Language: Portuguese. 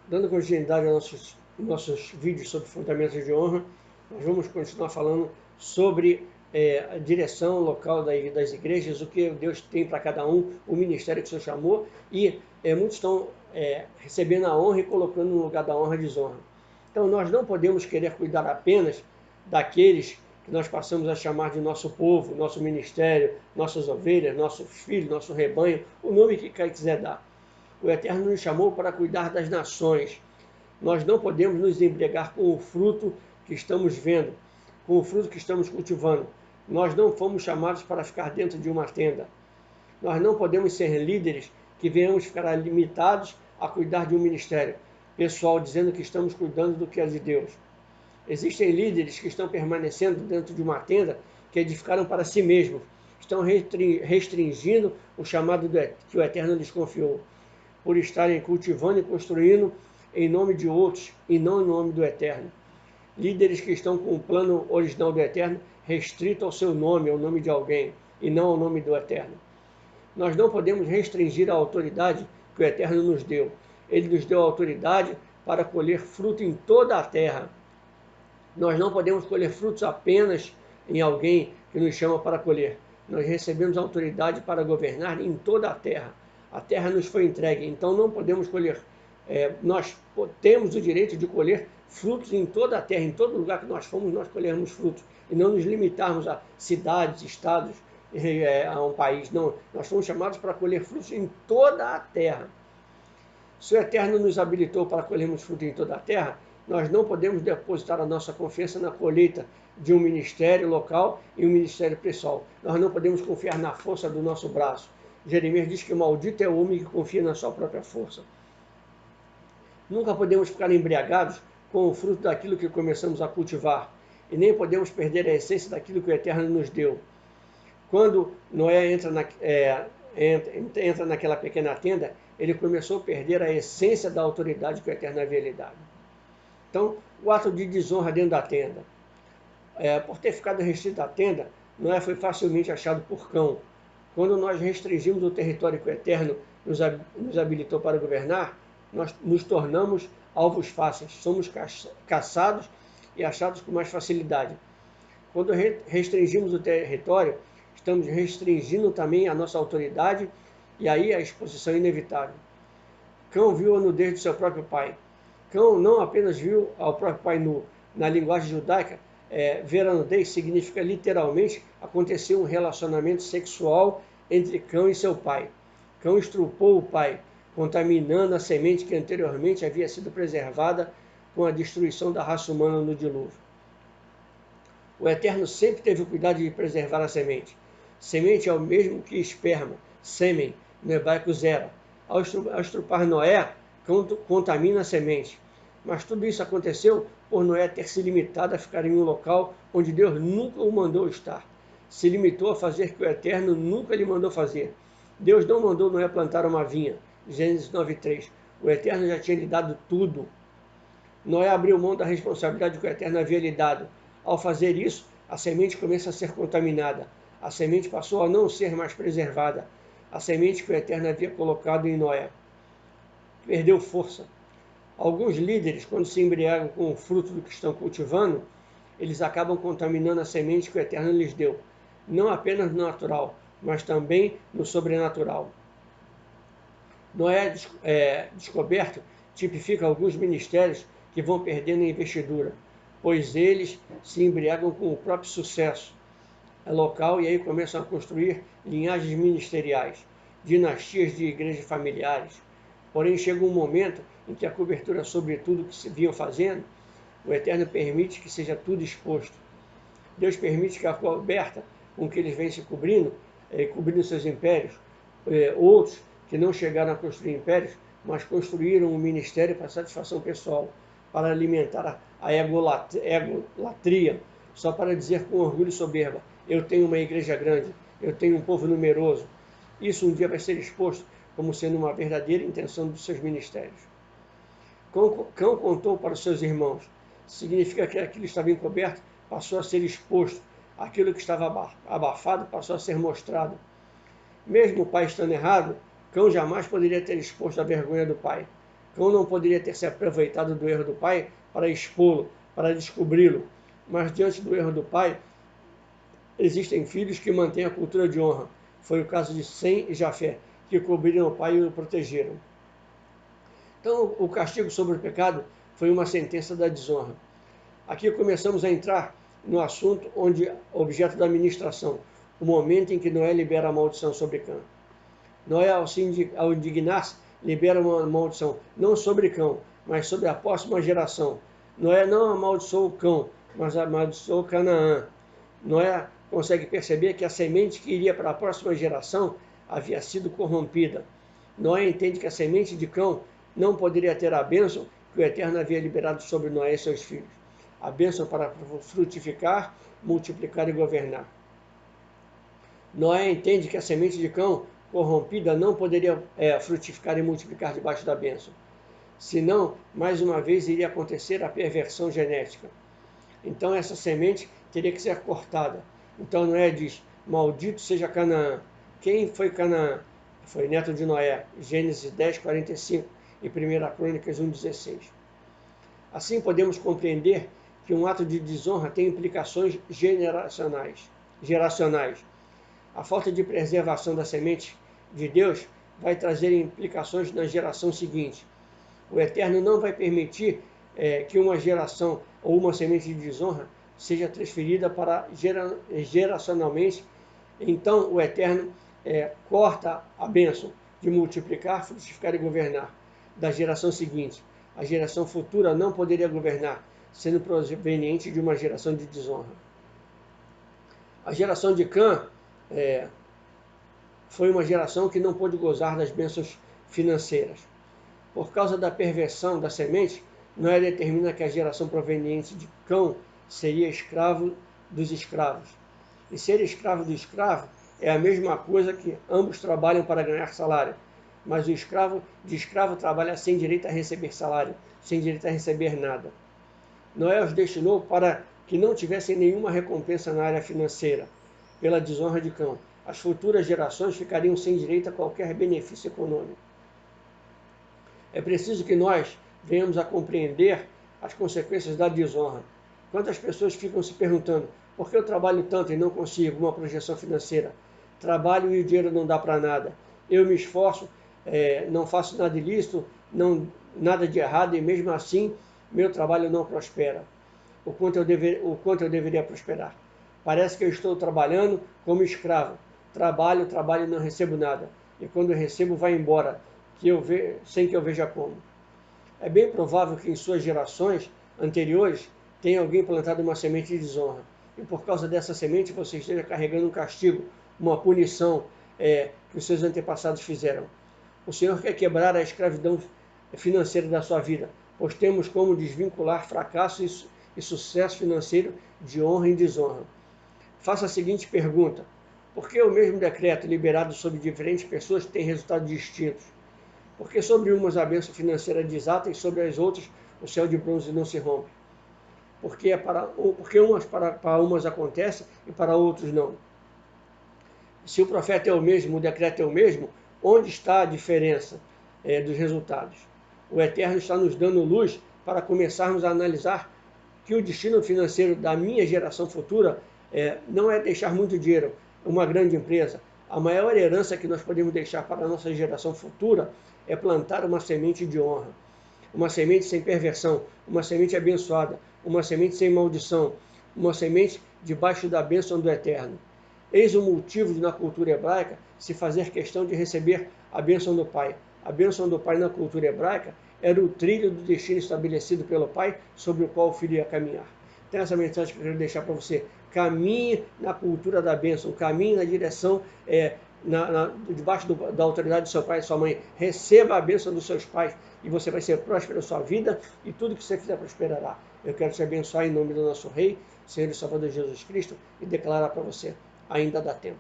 Dando continuidade aos nossos vídeos sobre fundamentos de honra, nós vamos continuar falando sobre a direção local das igrejas, o que Deus tem para cada um, o ministério que o Senhor chamou, e muitos estão recebendo a honra e colocando no lugar da honra a desonra. Então nós não podemos querer cuidar apenas daqueles que nós passamos a chamar de nosso povo, nosso ministério, nossas ovelhas, nossos filhos, nosso rebanho, o nome que quiser dar. O Eterno nos chamou para cuidar das nações. Nós não podemos nos embriagar com o fruto que estamos vendo, com o fruto que estamos cultivando. Nós não fomos chamados para ficar dentro de uma tenda. Nós não podemos ser líderes que venhamos ficar limitados a cuidar de um ministério pessoal, dizendo que estamos cuidando do que é de Deus. Existem líderes que estão permanecendo dentro de uma tenda que edificaram para si mesmos. Estão restringindo o chamado que o Eterno lhes confiou, por estarem cultivando e construindo em nome de outros e não em nome do Eterno. Líderes que estão com o plano original do Eterno restrito ao seu nome, ao nome de alguém, e não ao nome do Eterno. Nós não podemos restringir a autoridade que o Eterno nos deu. Ele nos deu a autoridade para colher fruto em toda a terra. Nós não podemos colher frutos apenas em alguém que nos chama para colher. Nós recebemos a autoridade para governar em toda a terra. A terra nos foi entregue, então não podemos colher. Nós temos o direito de colher frutos em toda a terra, em todo lugar que nós fomos, nós colhermos frutos. E não nos limitarmos a cidades, estados, a um país. Não, nós fomos chamados para colher frutos em toda a terra. Se o Eterno nos habilitou para colhermos frutos em toda a terra, nós não podemos depositar a nossa confiança na colheita de um ministério local e um ministério pessoal. Nós não podemos confiar na força do nosso braço. Jeremias diz que maldito é o homem que confia na sua própria força. Nunca podemos ficar embriagados com o fruto daquilo que começamos a cultivar, e nem podemos perder a essência daquilo que o Eterno nos deu. Quando Noé entra naquela pequena tenda, ele começou a perder a essência da autoridade que o Eterno havia lhe dado. Então, o ato de desonra dentro da tenda. Por ter ficado restrito à tenda, Noé foi facilmente achado por Cão. Quando nós restringimos o território que o Eterno nos habilitou para governar, nós nos tornamos alvos fáceis, somos caçados e achados com mais facilidade. Quando restringimos o território, estamos restringindo também a nossa autoridade, e aí a exposição é inevitável. Cão viu a nudez do seu próprio pai. Cão não apenas viu ao próprio pai nu. Na linguagem judaica, ver a nudez significa literalmente acontecer um relacionamento sexual entre Cão e seu pai. Cão estrupou o pai, contaminando a semente que anteriormente havia sido preservada com a destruição da raça humana no dilúvio. O Eterno sempre teve o cuidado de preservar a semente. Semente é o mesmo que esperma, sêmen, no hebraico zera. Ao estrupar Noé, contamina a semente. Mas tudo isso aconteceu por Noé ter se limitado a ficar em um local onde Deus nunca o mandou estar. Se limitou a fazer o que o Eterno nunca lhe mandou fazer. Deus não mandou Noé plantar uma vinha. Gênesis 9:3. O Eterno já tinha lhe dado tudo. Noé abriu mão da responsabilidade que o Eterno havia lhe dado. Ao fazer isso, a semente começa a ser contaminada. A semente passou a não ser mais preservada. A semente que o Eterno havia colocado em Noé perdeu força. Alguns líderes, quando se embriagam com o fruto do que estão cultivando, eles acabam contaminando a semente que o Eterno lhes deu, não apenas no natural, mas também no sobrenatural. Noé descoberto tipifica alguns ministérios que vão perdendo a investidura, pois eles se embriagam com o próprio sucesso local e aí começam a construir linhagens ministeriais, dinastias de igrejas familiares. Porém, chega um momento em que a cobertura sobre tudo que se vinham fazendo, o Eterno permite que seja tudo exposto. Deus permite que a coberta com que eles vêm se cobrindo seus impérios, outros que não chegaram a construir impérios, mas construíram um ministério para satisfação pessoal, para alimentar a egolatria, só para dizer com orgulho e soberba, eu tenho uma igreja grande, eu tenho um povo numeroso. Isso um dia vai ser exposto como sendo uma verdadeira intenção dos seus ministérios. Cão contou para os seus irmãos. Significa que aquilo que estava encoberto passou a ser exposto. Aquilo que estava abafado passou a ser mostrado. Mesmo o pai estando errado, Cão jamais poderia ter exposto a vergonha do pai. Cão não poderia ter se aproveitado do erro do pai para expô-lo, para descobri-lo. Mas diante do erro do pai, existem filhos que mantêm a cultura de honra. Foi o caso de Sem e Jafé, que cobriram o pai e o protegeram. Então, o castigo sobre o pecado foi uma sentença da desonra. Aqui começamos a entrar no assunto onde objeto da ministração, o momento em que Noé libera a maldição sobre Cã. Noé, ao indignar-se, libera uma maldição, não sobre Cão, mas sobre a próxima geração. Noé não amaldiçoou o Cão, mas amaldiçoou Canaã. Noé consegue perceber que a semente que iria para a próxima geração havia sido corrompida. Noé entende que a semente de Cão não poderia ter a bênção que o Eterno havia liberado sobre Noé e seus filhos. A bênção para frutificar, multiplicar e governar. Noé entende que a semente de Cão corrompida não poderia frutificar e multiplicar debaixo da bênção. Senão, mais uma vez, iria acontecer a perversão genética. Então, essa semente teria que ser cortada. Então, Noé diz, maldito seja Canaã. Quem foi Canaã? Foi neto de Noé, Gênesis 10, 45 e 1 Crônicas 1, 16. Assim, podemos compreender que um ato de desonra tem implicações geracionais. A falta de preservação da semente de Deus vai trazer implicações na geração seguinte. O Eterno não vai permitir que uma geração ou uma semente de desonra seja transferida para geracionalmente. Então, o Eterno corta a bênção de multiplicar, frutificar e governar da geração seguinte. A geração futura não poderia governar, sendo proveniente de uma geração de desonra. A geração de Cã foi uma geração que não pôde gozar das bênçãos financeiras. Por causa da perversão da semente, Noé determina que a geração proveniente de Cão seria escravo dos escravos. E ser escravo do escravo é a mesma coisa que ambos trabalham para ganhar salário. Mas o escravo trabalha sem direito a receber salário, sem direito a receber nada. Noé os destinou para que não tivessem nenhuma recompensa na área financeira, pela desonra de Cão. As futuras gerações ficariam sem direito a qualquer benefício econômico. É preciso que nós venhamos a compreender as consequências da desonra. Quantas pessoas ficam se perguntando, por que eu trabalho tanto e não consigo uma projeção financeira? Trabalho e o dinheiro não dá para nada. Eu me esforço, não faço nada ilícito, nada de errado, e mesmo assim meu trabalho não prospera. O quanto eu deveria prosperar. Parece que eu estou trabalhando como escravo. Trabalho e não recebo nada. E quando eu recebo, vai embora, sem que eu veja como. É bem provável que em suas gerações anteriores tenha alguém plantado uma semente de desonra. E por causa dessa semente você esteja carregando um castigo, uma punição que os seus antepassados fizeram. O Senhor quer quebrar a escravidão financeira da sua vida, pois temos como desvincular fracasso e sucesso financeiro de honra e desonra. Faça a seguinte pergunta: por que o mesmo decreto liberado sobre diferentes pessoas tem resultados distintos? Por que sobre umas a bênção financeira desata e sobre as outras o céu de bronze não se rompe? Porque para umas acontece e para outros não. Se o profeta é o mesmo, o decreto é o mesmo, onde está a diferença dos resultados? O Eterno está nos dando luz para começarmos a analisar que o destino financeiro da minha geração futura não é deixar muito dinheiro, uma grande empresa. A maior herança que nós podemos deixar para a nossa geração futura é plantar uma semente de honra. Uma semente sem perversão, uma semente abençoada, uma semente sem maldição, uma semente debaixo da bênção do Eterno. Eis o motivo de, na cultura hebraica, se fazer questão de receber a bênção do Pai. A bênção do Pai na cultura hebraica era o trilho do destino estabelecido pelo Pai, sobre o qual o filho ia caminhar. Então essa mensagem que eu quero deixar para você: caminhe na cultura da bênção, caminhe na direção, debaixo da autoridade do seu pai e sua mãe. Receba a bênção dos seus pais e você vai ser próspero na sua vida e tudo que você fizer prosperará. Eu quero te abençoar em nome do nosso Rei, Senhor e Salvador Jesus Cristo, e declarar para você: ainda dá tempo.